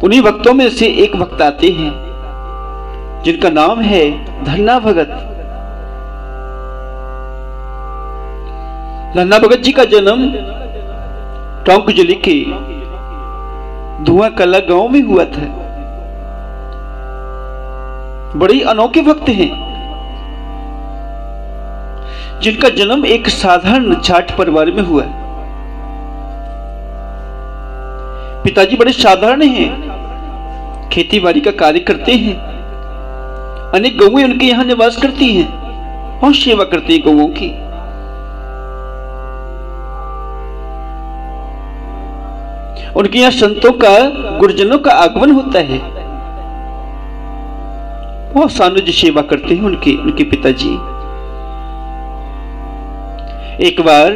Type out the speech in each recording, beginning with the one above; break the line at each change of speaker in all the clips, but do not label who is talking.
उन्हीं भक्तों में से एक भक्त आते हैं जिनका नाम है धन्ना भगत। धन्ना भगत जी का जन्म टोंक जिले के धुआं कला गांव में हुआ था। बड़े अनोखे भक्त हैं जिनका जन्म एक साधारण जाट परिवार में हुआ। पिताजी बड़े साधारण हैं, खेती बाड़ी का कार्य करते हैं। अनेक गौएं उनके यहां निवास करती हैं और सेवा करते हैं गौओं की। उनके यहां संतों का, गुरुजनों का आगमन होता है। बहुत सानुज्य सेवा करते हैं उनके पिताजी। एक बार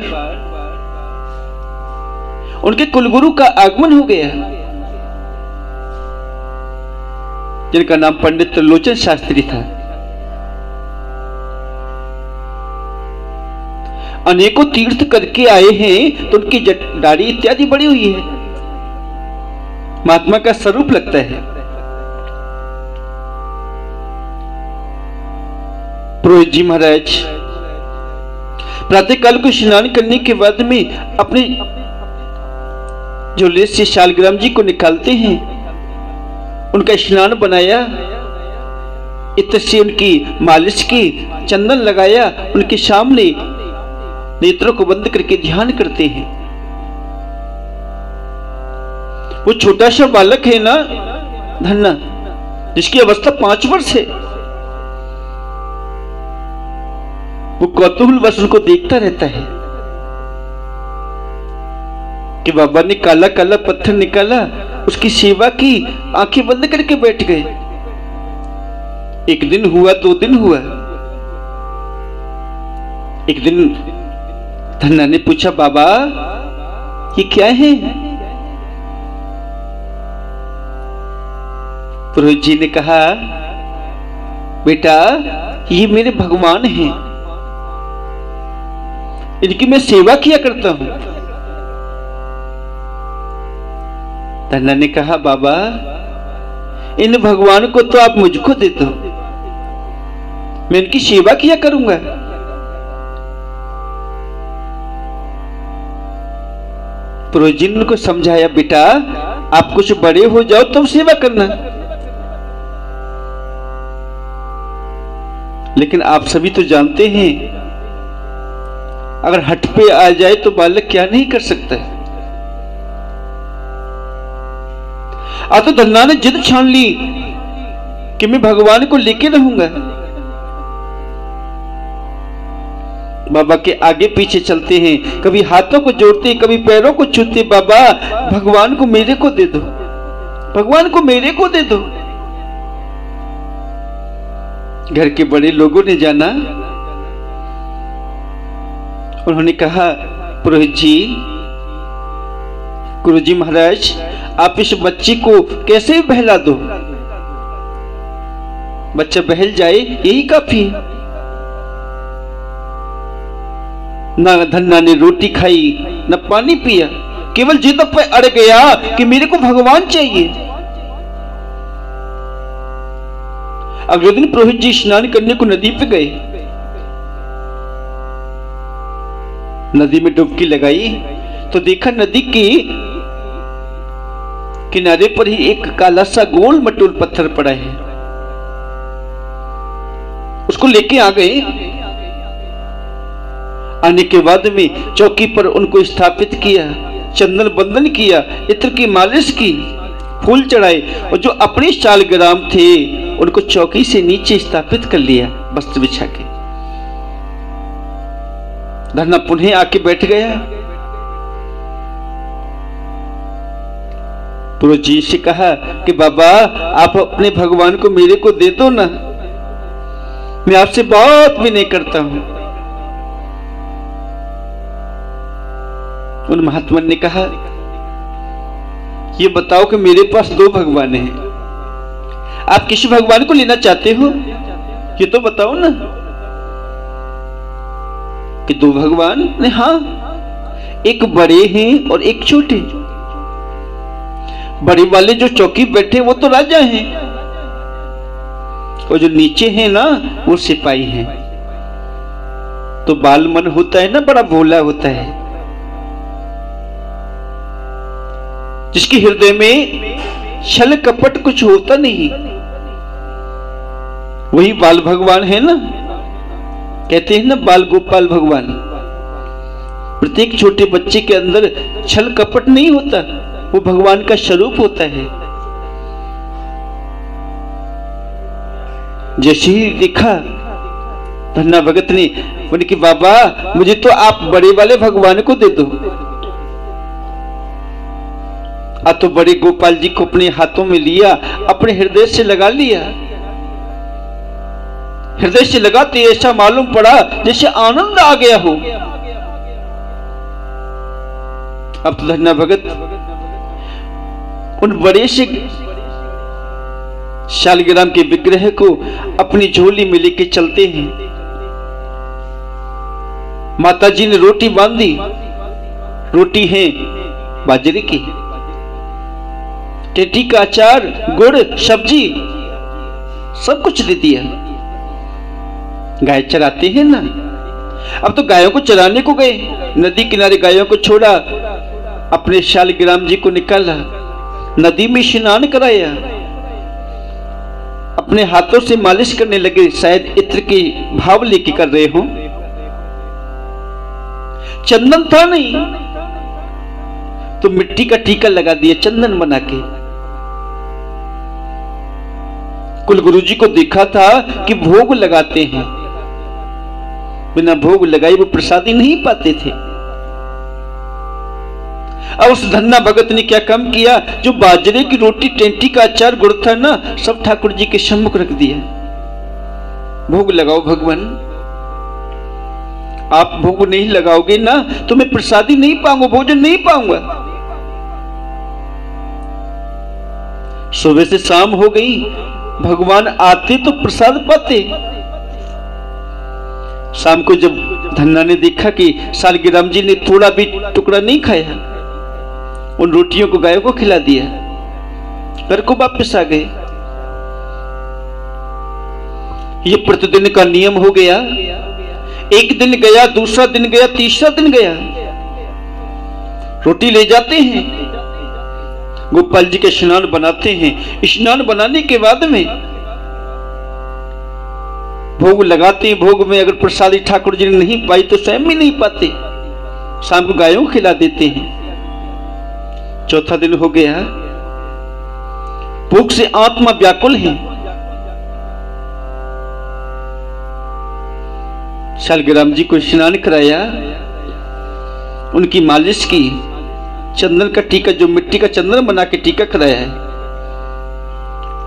उनके कुलगुरु का आगमन हो गया जिनका नाम पंडित त्रिलोचन शास्त्री था। अनेकों तीर्थ करके आए हैं तो उनकी दाढ़ी इत्यादि बड़ी हुई है, महात्मा का स्वरूप लगता है। पुरोहित जी महाराज प्रातःकाल को स्नान करने के बाद में अपने झोले से शालग्राम जी को निकालते हैं। उनका स्नान बनाया, इत्र से उनकी मालिश की, चंदन लगाया, उनके सामने नेत्रों को बंद करके ध्यान करते हैं। वो छोटा सा बालक है ना धन्ना, जिसकी अवस्था 5 वर्ष है, वो कौतूहल वश उनको देखता रहता है कि बाबा ने काला काला पत्थर निकाला, उसकी सेवा की, आंखें बंद करके बैठ गए। 1 दिन हुआ, 2 दिन हुआ। एक दिन धन्ना ने पूछा, बाबा ये क्या है? पुरोहित जी ने कहा, बेटा ये मेरे भगवान हैं, इनकी मैं सेवा किया करता हूं। धन्ना ने कहा, बाबा इन भगवान को तो आप मुझको दे दो, मैं इनकी सेवा किया करूंगा। पुरोहित जी ने उनको समझाया, बेटा आप कुछ बड़े हो जाओ तब सेवा करना, लेकिन आप सभी तो जानते हैं अगर हट पे आ जाए तो बालक क्या नहीं कर सकता है। तो धन्ना ने जिद छान ली कि मैं भगवान को लेके रहूंगा। बाबा के आगे पीछे चलते हैं, कभी हाथों को जोड़ते, कभी पैरों को छूते। बाबा भगवान को मेरे को दे दो, भगवान को मेरे को दे दो। घर के बड़े लोगों ने जाना, उन्होंने कहा, पुरोहित जी, गुरुजी महाराज आप इस बच्चे को कैसे भी बहला दो, बच्चा बहल जाए यही काफी है। ना धन्ना ने रोटी खाई न पानी पिया, केवल जिद पे अड़ गया कि मेरे को भगवान चाहिए। अगले दिन पुरोहित जी स्नान करने को नदी पे गए। नदी में डुबकी लगाई तो देखा नदी के किनारे पर ही एक काला सा गोल मटोल पत्थर पड़ा है। उसको लेके आ गए। आने के बाद में चौकी पर उनको स्थापित किया, चंदन बंदन किया, इत्र की मालिश की, फूल चढ़ाए और जो अपने शालग्राम थे उनको चौकी से नीचे स्थापित कर लिया वस्त्र बिछा के। धन्ना पुनः आके बैठ गया। पुरोहित जी से कहा कि बाबा आप अपने भगवान को मेरे को दे दो ना, मैं आपसे बहुत विनय करता हूं। उन महात्मा ने कहा, ये बताओ कि मेरे पास 2 भगवान हैं, आप किस भगवान को लेना चाहते हो ये तो बताओ ना। कि 2 भगवान ने, हाँ, एक बड़े हैं और एक छोटे। बड़े वाले जो चौकी बैठे वो तो राजा हैं, और जो नीचे हैं ना वो सिपाही हैं। तो बाल मन होता है ना, बड़ा भोला होता है, जिसके हृदय में छल कपट कुछ होता नहीं, वही बाल भगवान है ना। कहते हैं ना बाल गोपाल भगवान। प्रत्येक छोटे बच्चे के अंदर छल कपट नहीं होता, वो भगवान का स्वरूप होता है। जैसे ही देखा धन्ना भगत ने बोले कि बाबा मुझे तो आप बड़े वाले भगवान को दे दो। तो बड़े गोपाल जी को अपने हाथों में लिया, अपने हृदय से लगा लिया। हृदय से लगाते ऐसा मालूम पड़ा जैसे आनंद आ गया हो। अब तो धन्ना भगत उन बड़े से शालिग्राम के विग्रह को अपनी झोली में लेके चलते हैं। माता जी ने रोटी बांधी, रोटी है बाजरे की, टेटी का अचार, गुड़, सब्जी, सब कुछ दे दिया। गाय चराते हैं ना, अब तो गायों को चराने को गए, नदी किनारे गायों को छोड़ा, अपने शालिग्राम जी को निकाला, नदी में स्नान कराया, अपने हाथों से मालिश करने लगे, शायद इत्र के भाव लेके कर रहे हो। चंदन था नहीं तो मिट्टी का टीका लगा दिया चंदन बना के। कुल गुरुजी को देखा था कि भोग लगाते हैं, बिना भोग लगाए वो प्रसादी नहीं पाते थे। अब उस धन्ना भगत ने क्या काम किया, जो बाजरे की रोटी, टेंटी का अचार, गुड़ था ना, सब ठाकुर जी के सम्मुख रख दिया। भोग लगाओ भगवान, आप भोग नहीं लगाओगे ना तो मैं प्रसादी नहीं पाऊंगा, भोजन नहीं पाऊंगा। सुबह से शाम हो गई, भगवान आते तो प्रसाद पाते। शाम को जब धन्ना ने देखा कि शालिग्राम जी ने थोड़ा भी टुकड़ा नहीं खाया, उन रोटियों को गायों को खिला दिया, घर को वापस आ गए। ये प्रतिदिन का नियम हो गया। एक दिन गया, दूसरा दिन गया, तीसरा दिन गया, रोटी ले जाते हैं, गोपाल जी के स्नान बनाते हैं। स्नान बनाने के बाद में भोग लगाते हैं। भोग में अगर प्रसादी ठाकुर जी ने नहीं पाई तो स्वयं भी नहीं पाते, शाम को गायों को खिला देते हैं। चौथा दिन हो गया, भूख से आत्मा व्याकुल है। शालिग्राम जी को स्नान कराया, उनकी मालिश की, चंदन का टीका, जो मिट्टी का चंदन बना के टीका कराया है।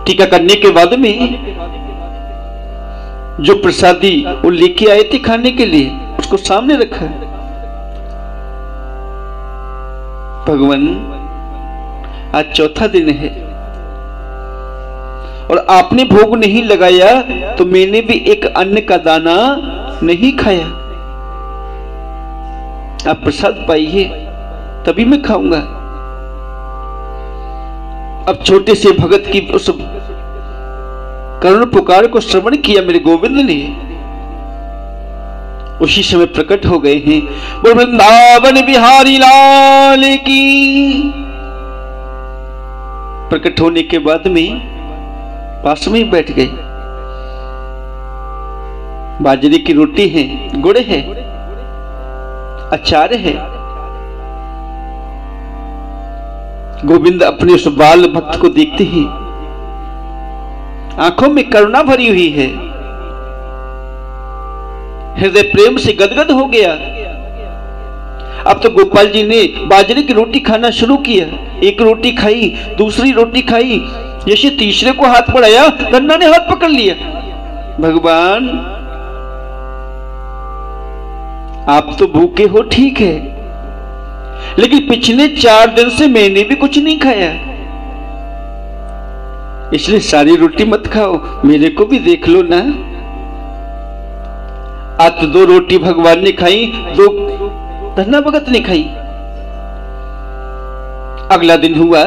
टीका करने के बाद में जो प्रसादी वो लेके आए थे खाने के लिए, उसको सामने रखा। भगवान आज चौथा दिन है और आपने भोग नहीं लगाया तो मैंने भी एक अन्न का दाना नहीं खाया। आप प्रसाद पाइए तभी मैं खाऊंगा। अब छोटे से भगत की उस करुण पुकार को श्रवण किया मेरे गोविंद ने, उसी समय प्रकट हो गए हैं। वृंदावन बिहारी लाल की। प्रकट होने के बाद में पास में ही बैठ गए। बाजरे की रोटी है, गुड़ है, अचार है। गोविंद अपने उस बाल भक्त को देखते ही आंखों में करुणा भरी हुई है, हृदय प्रेम से गदगद हो गया। अब तो गोपाल जी ने बाजरे की रोटी खाना शुरू किया। एक रोटी खाई, दूसरी रोटी खाई, जैसे तीसरे को हाथ बढ़ाया, धन्ना ने हाथ पकड़ लिया। भगवान आप तो भूखे हो ठीक है, लेकिन पिछले 4 दिन से मैंने भी कुछ नहीं खाया, इसलिए सारी रोटी मत खाओ, मेरे को भी देख लो ना। आज तो 2 रोटी भगवान ने खाई, 2 धन्ना भगत ने खाई। अगला दिन हुआ,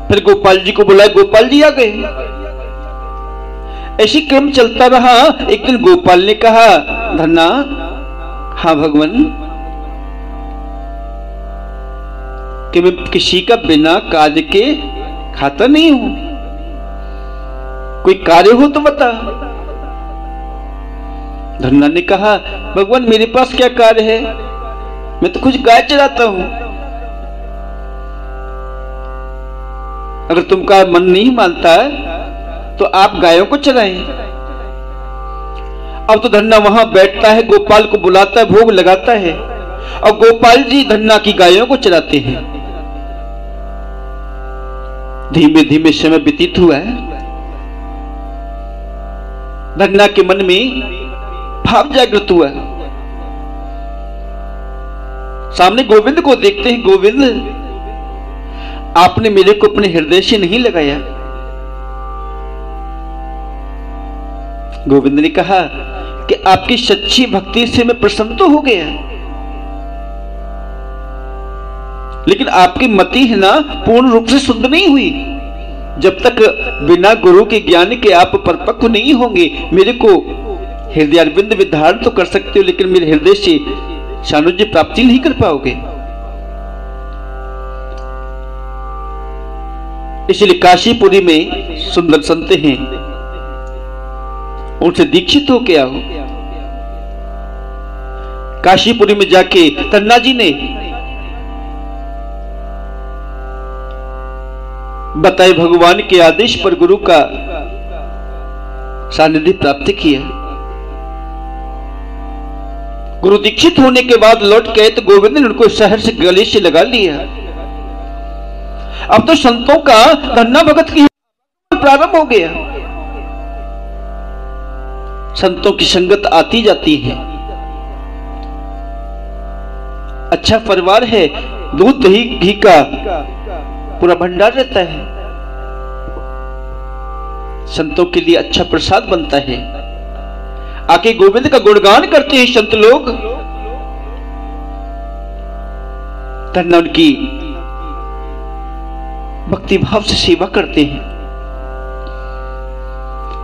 फिर गोपाल जी को बुलाया, गोपाल जी आ गए। ऐसी क्रम चलता रहा। एक दिन गोपाल ने कहा, धन्ना, हाँ भगवान, कि मैं किसी का बिना कार्य के खाता नहीं हूं, कोई कार्य हो तो बता। धन्ना ने कहा, भगवान मेरे पास क्या कार्य है, मैं तो कुछ गाय चराता हूं। अगर तुमका मन नहीं मानता तो आप गायों को चराएं। अब तो धन्ना वहां बैठता है, गोपाल को बुलाता है, भोग लगाता है, और गोपाल जी धन्ना की गायों को चराते हैं। धीमे धीमे समय व्यतीत हुआ है। धन्ना के मन में भाव जागृत हुआ। सामने गोविंद को देखते हैं। गोविंद, आपने मेरे को अपने हृदय से नहीं लगाया। गोविंद ने कहा कि आपकी सच्ची भक्ति से मैं प्रसन्न तो हो गया, लेकिन आपकी मति है ना पूर्ण रूप से शुद्ध नहीं हुई। जब तक बिना गुरु के ज्ञान के आप परिपक्व नहीं होंगे, मेरे को हृदयारविंद में धारण तो कर सकते हो, लेकिन मेरे हृदय से सानुज्य प्राप्ति नहीं कर पाओगे। इसलिए काशीपुरी में सुंदर संत हैं, उनसे दीक्षित हो के आओ। काशीपुरी में जाके धन्ना जी ने बताए भगवान के आदेश पर गुरु का सानिध्य प्राप्त किया। गुरु दीक्षित होने के बाद लौट गए तो गोविंद ने उनको शहर से गले से लगा लिया। अब तो संतों का धन्ना भगत की प्रारंभ हो गया। संतों की संगत आती जाती है। अच्छा परिवार है, दूध दही घी का पूरा भंडार रहता है। संतों के लिए अच्छा प्रसाद बनता है। आके गोविंद का गुणगान करते हैं संत लोग। धन्ना उनकी भक्ति भाव से सेवा करते हैं।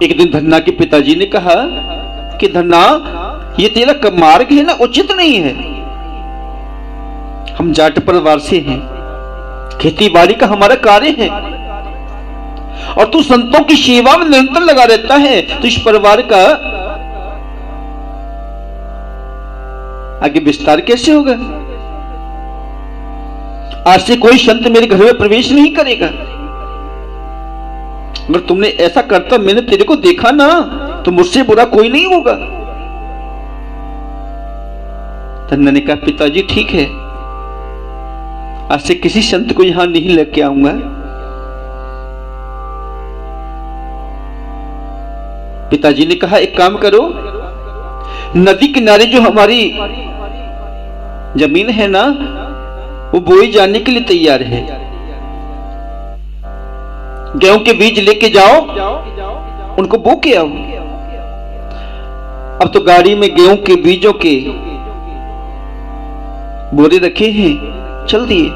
एक दिन धन्ना के पिताजी ने कहा कि धन्ना, ये तेरा मार्ग है ना, उचित नहीं है। हम जाट परिवार से हैं, खेती बाड़ी का हमारा कार्य है, और तू संतों की सेवा में निरंतर लगा रहता है, तो इस परिवार का आगे विस्तार कैसे होगा? आज से कोई संत मेरे घर में प्रवेश नहीं करेगा। अगर तुमने ऐसा करता, मैंने तेरे को देखा ना, तो मुझसे बुरा कोई नहीं होगा। धन्ना ने कहा, पिताजी ठीक है, आज से किसी संत को यहां नहीं लेके आऊंगा। पिताजी ने कहा, एक काम करो, नदी किनारे जो हमारी जमीन है ना, वो बोई जाने के लिए तैयार है। गेहूं के बीज लेके जाओ, उनको बो के आओ। अब तो गाड़ी में गेहूं के बीजों के बोरे रखे हैं, चल दिए।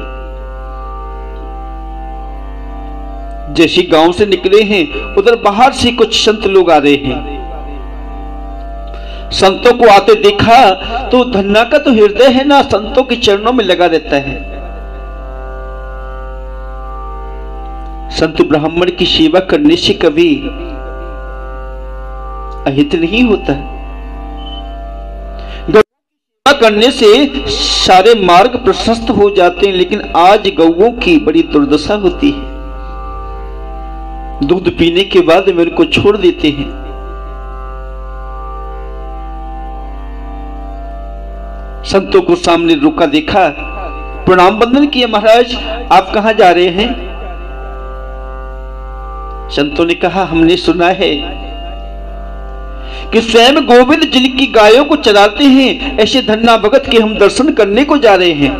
जैसे गांव से निकले हैं, उधर बाहर से कुछ संत लोग आ रहे हैं। संतों को आते देखा तो धन्ना का तो हृदय है ना, संतों के चरणों में लगा रहता है। संत ब्राह्मण की सेवा करने से कभी अहित नहीं होता। सेवा करने से सारे मार्ग प्रशस्त हो जाते हैं, लेकिन आज गौओं की बड़ी दुर्दशा होती है। दूध पीने के बाद मेरे को छोड़ देते हैं। संतों को सामने रुका देखा, प्रणाम बंदन किया, महाराज आप कहां जा रहे हैं? संतों ने कहा, हमने सुना है कि स्वयं गोविंद जिनकी गायों को चराते हैं, ऐसे धन्ना भगत के हम दर्शन करने को जा रहे हैं।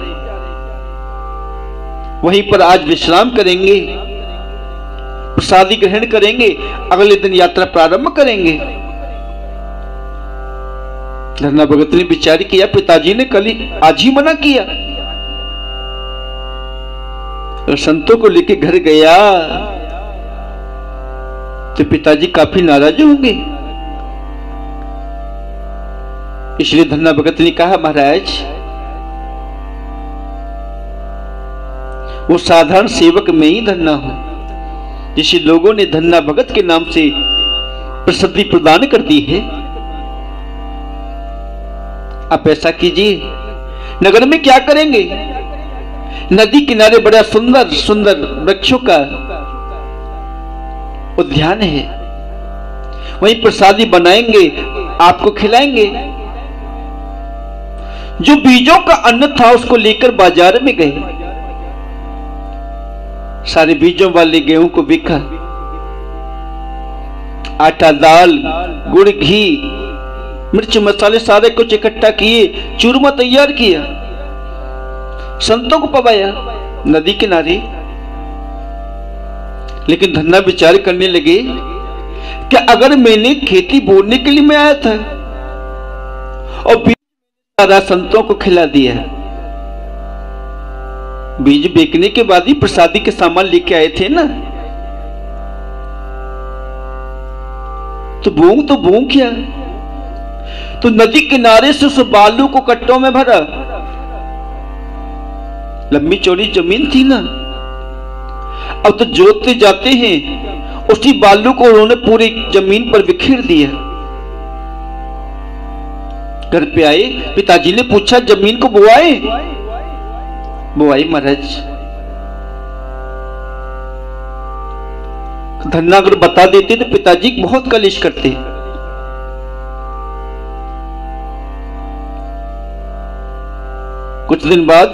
वहीं पर आज विश्राम करेंगे, प्रसादी ग्रहण करेंगे, अगले दिन यात्रा प्रारंभ करेंगे। धन्ना भगत ने विचार किया, पिताजी ने कल आज ही मना किया, और संतों को लेके घर गया तो पिताजी काफी नाराज होंगे। इसलिए धन्ना भगत ने कहा, महाराज वो साधारण सेवक में ही धन्ना हूं जिसे लोगों ने धन्ना भगत के नाम से प्रसिद्धि प्रदान कर दी है। आप ऐसा कीजिए, नगर में क्या करेंगे? नदी किनारे बड़ा सुंदर सुंदर वृक्षों का उद्यान है, वहीं प्रसादी बनाएंगे, आपको खिलाएंगे। जो बीजों का अन्न था उसको लेकर बाजार में गए, सारे बीजों वाले गेहूं को बिका, आटा दाल गुड़ घी मिर्च मसाले सारे कुछ इकट्ठा किए, चूरमा तैयार किया, संतों को पवाया नदी किनारे। लेकिन धन्ना विचार करने लगे कि अगर मैंने खेती बोने के लिए मैं आया था और बीज सारा संतों को खिला दिया, बीज बेचने के बाद ही प्रसादी के सामान लेके आए थे ना, तो बूं क्या? तो नदी किनारे से उस बालू को कट्टों में भरा, लंबी चौड़ी जमीन थी ना, अब तो जोतते जाते हैं, उसी बालू को उन्होंने पूरी जमीन पर बिखेर दिया। घर पे आए, पिताजी ने पूछा जमीन को बुआए? बुआई महाराज। धन्ना अगर बता देते तो पिताजी बहुत कलेश करते। कुछ दिन बाद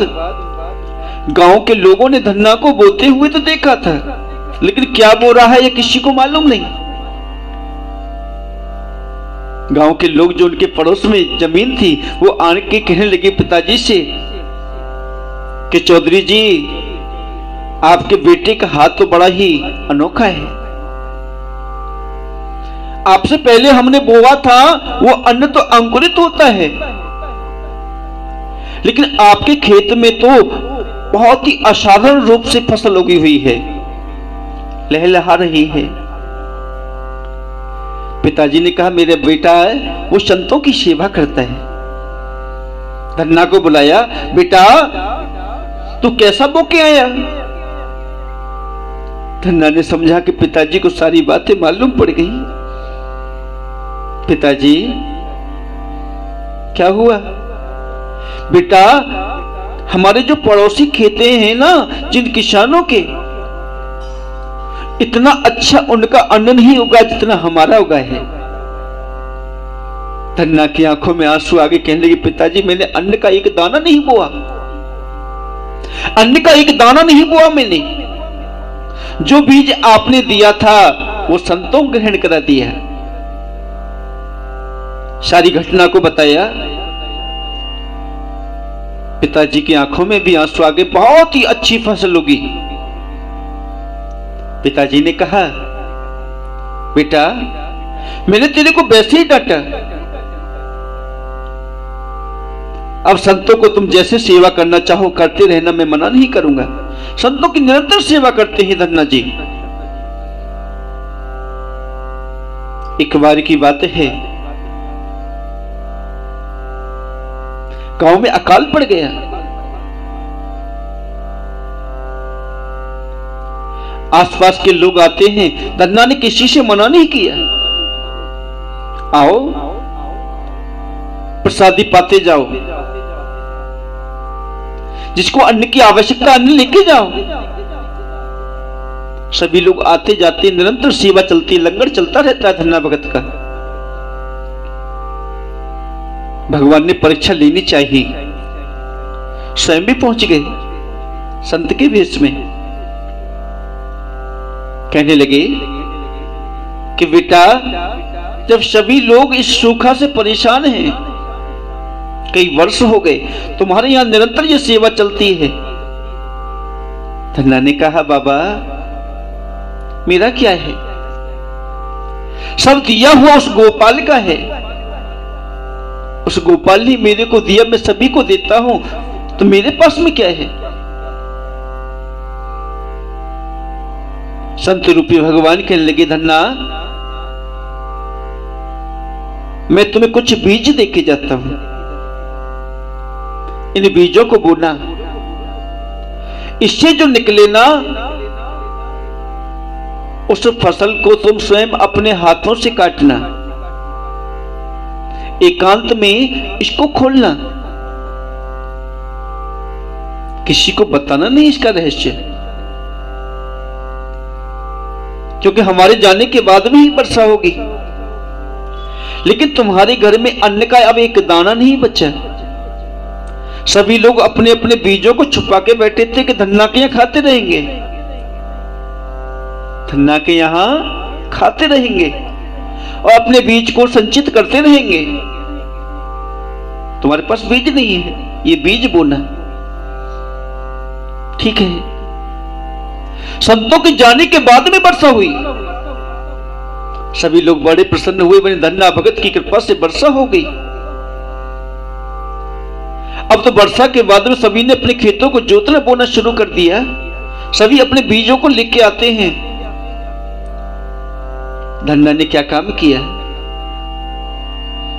गांव के लोगों ने धन्ना को बोते हुए तो देखा था, लेकिन क्या बो रहा है ये किसी को मालूम नहीं। गांव के लोग जो उनके पड़ोस में जमीन थी वो आने के कहने लगे पिताजी से कि चौधरी जी आपके बेटे का हाथ तो बड़ा ही अनोखा है, आपसे पहले हमने बोआ था वो अन्न तो अंकुरित होता है, लेकिन आपके खेत में तो बहुत ही असाधारण रूप से फसल उगी हुई है, लहलहा रही है। पिताजी ने कहा मेरा बेटा है वो संतों की सेवा करता है। धन्ना को बुलाया, बेटा तू कैसा बो के आया? धन्ना ने समझा कि पिताजी को सारी बातें मालूम पड़ गई। पिताजी क्या हुआ? बेटा हमारे जो पड़ोसी खेते हैं ना, जिन किसानों के, इतना अच्छा उनका अन्न नहीं उगा जितना हमारा उगा है। धन्ना की आंखों में आंसू आगे, कहने लगे पिताजी मैंने अन्न का एक दाना नहीं बोआ, अन्न का एक दाना नहीं बोआ मैंने, जो बीज आपने दिया था वो संतों ग्रहण करा दिया। सारी घटना को बताया। पिताजी की आंखों में भी आंसू आ गए, बहुत ही अच्छी फसल होगी। पिताजी ने कहा बेटा मैंने तेरे को वैसे ही डांटा, अब संतों को तुम जैसे सेवा करना चाहो करते रहना, मैं मना नहीं करूंगा। संतों की निरंतर सेवा करते हैं धन्ना जी। एक बार की बात है, गांव में अकाल पड़ गया। आसपास के लोग आते हैं, धन्ना ने किसी से मना नहीं किया, आओ प्रसादी पाते जाओ, जिसको अन्न की आवश्यकता अन्न लेके जाओ। सभी लोग आते जाते, निरंतर सेवा चलती, लंगर चलता रहता है धन्ना भगत का। भगवान ने परीक्षा लेनी चाहिए, स्वयं भी पहुंच गए संत के वेश में। कहने लगे कि बेटा जब सभी लोग इस सूखा से परेशान हैं, कई वर्ष हो गए, तुम्हारे यहां निरंतर ये सेवा चलती है। धन्ना ने कहा बाबा मेरा क्या है, सब दिया हुआ उस गोपाल का है, उस गोपाल ने मेरे को दिया, मैं सभी को देता हूं, तो मेरे पास में क्या है? संत रूपी भगवान कहने लगे, धन्ना मैं तुम्हें कुछ बीज देके जाता हूं, इन बीजों को बोना, इससे जो निकले ना उस फसल को तुम स्वयं अपने हाथों से काटना, एकांत में इसको खोलना, किसी को बताना नहीं इसका रहस्य, क्योंकि हमारे जाने के बाद में ही वर्षा होगी। लेकिन तुम्हारे घर में अन्न का अब एक दाना नहीं बचा। सभी लोग अपने अपने बीजों को छुपा के बैठे थे कि धन्ना के यहां खाते रहेंगे, धन्ना के यहां खाते रहेंगे और अपने बीज को संचित करते रहेंगे। तुम्हारे पास बीज नहीं है, ये बीज बोना, ठीक है। संतों के जाने के बाद में वर्षा हुई। सभी लोग बड़े प्रसन्न हुए, बड़े धन्ना भगत की कृपा से वर्षा हो गई। अब तो वर्षा के बाद में सभी ने अपने खेतों को जोतना बोना शुरू कर दिया। सभी अपने बीजों को लेके आते हैं। धन्ना ने क्या काम किया,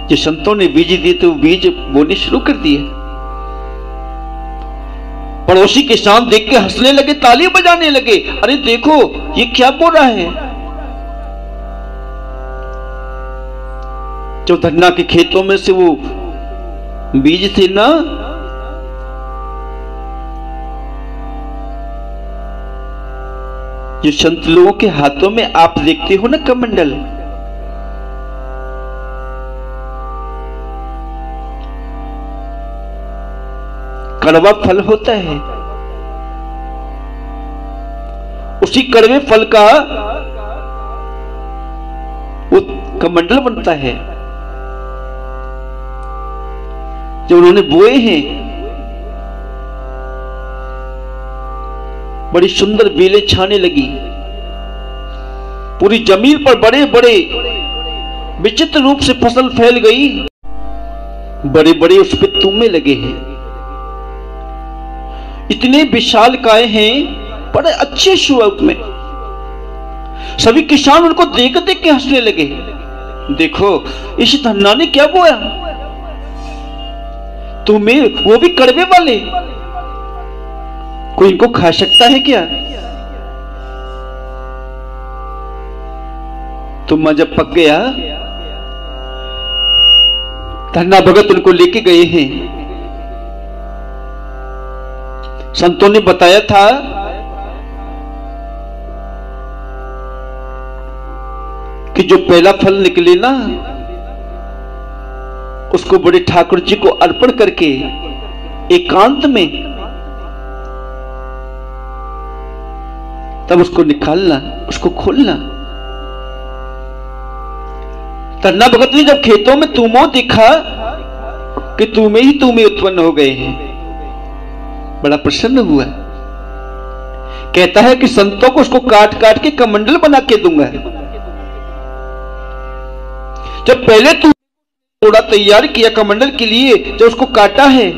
जो संतों ने बीज दिए तो बीज बोने शुरू कर दिए। पड़ोसी किसान देख के हंसने लगे, ताली बजाने लगे, अरे देखो ये क्या बोल रहा है। जो धन्ना के खेतों में से वो बीज थे ना, जो संत लोगों के हाथों में आप देखते हो ना कमंडल, कड़वा फल होता है, उसी कड़वे फल का वो कमंडल बनता है जो उन्होंने बोए हैं। बड़ी सुंदर बेलें छाने लगी, पूरी जमीन पर बड़े बड़े विचित्र रूप से फसल फैल गई, बड़े बड़े उस पे तुमे लगे हैं, इतने विशालकाय हैं, बड़े अच्छे स्वरूप में। सभी किसान उनको देख देख के हंसने लगे, देखो इस धन्ना ने क्या बोया, तुम्हें वो भी कड़वे वाले, कोई इनको खा सकता है क्या। तुम जब पक गया, धन्ना भगत उनको लेके गए हैं। संतों ने बताया था कि जो पहला फल निकले ना, उसको बड़े ठाकुर जी को अर्पण करके एकांत में तब उसको निकालना, उसको खोलना। धन्ना भगत ने जब खेतों में तुमो देखा कि तुमे ही तुमे उत्पन्न हो गए हैं, बड़ा प्रसन्न हुआ। कहता है कि संतों को उसको काट काट के कमंडल बना के दूंगा। जब पहले तू थोड़ा तैयार किया कमंडल के लिए, जब उसको काटा है,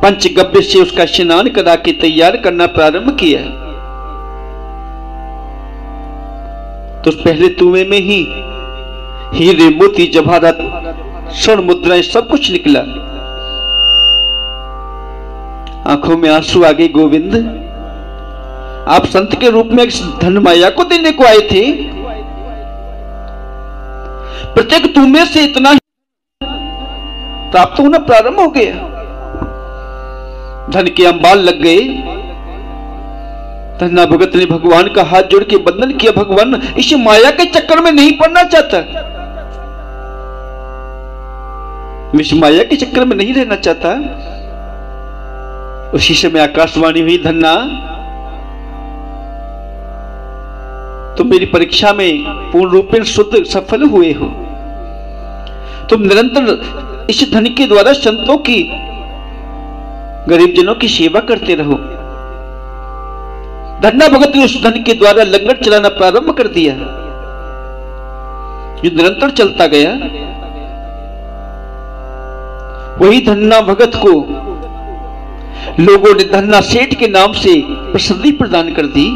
पंचगव्य से उसका स्नान करा के तैयार करना प्रारंभ किया, तो पहले तुमे में ही हीरे मोती जवाहरात स्वर्ण मुद्राएं सब कुछ निकला। आंखों में आंसू आ गए। गोविंद, आप संत के रूप में धन माया को देने को आए थे, प्रत्येक तुम्हें से इतना प्राप्त होना प्रारंभ हो गया। धन के अंबाल लग गए। धन्ना भगत ने भगवान का हाथ जोड़ के बंधन किया, भगवान इस माया के चक्कर में नहीं पड़ना चाहता, मैं इस माया के चक्कर में नहीं रहना चाहता। उसी समय आकाशवाणी हुई, धन्ना तुम मेरी परीक्षा में पूर्ण रूप में शुद्ध सफल हुए हो। तुम निरंतर इस धन के द्वारा संतों की, गरीब जनों की सेवा करते रहो। धन्ना भगत ने उस धन के द्वारा लंगर चलाना प्रारंभ कर दिया, जो निरंतर चलता गया। वही धन्ना भगत को लोगों ने धन्ना सेठ के नाम से प्रसिद्धि प्रदान कर दी।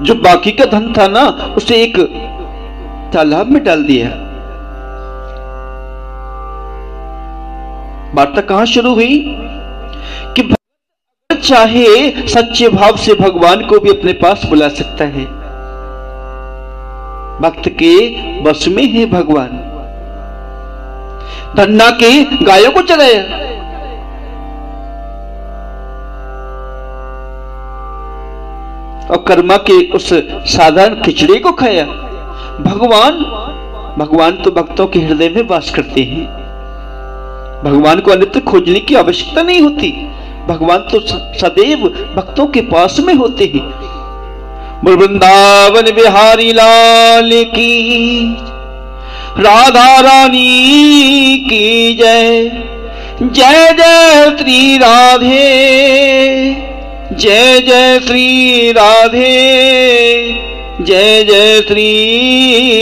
जो बाकी का धन था ना, उसे एक तालाब में डाल दिया। वार्ता कहां शुरू हुई कि भक्त चाहे सच्चे भाव से भगवान को भी अपने पास बुला सकता है। भक्त के बस में है भगवान। धन्ना के गायों को चराया, और कर्मा के उस साधारण खिचड़ी को खाया। भगवान तो भक्तों के हृदय में वास करते हैं। भगवान को अन्यत्र खोजने की आवश्यकता नहीं होती। भगवान तो सदैव भक्तों के पास में होते हैं। वृंदावन बिहारी लाल की, राधा रानी की जय। जय जय श्री राधे, जय जय श्री राधे, जय जय श्री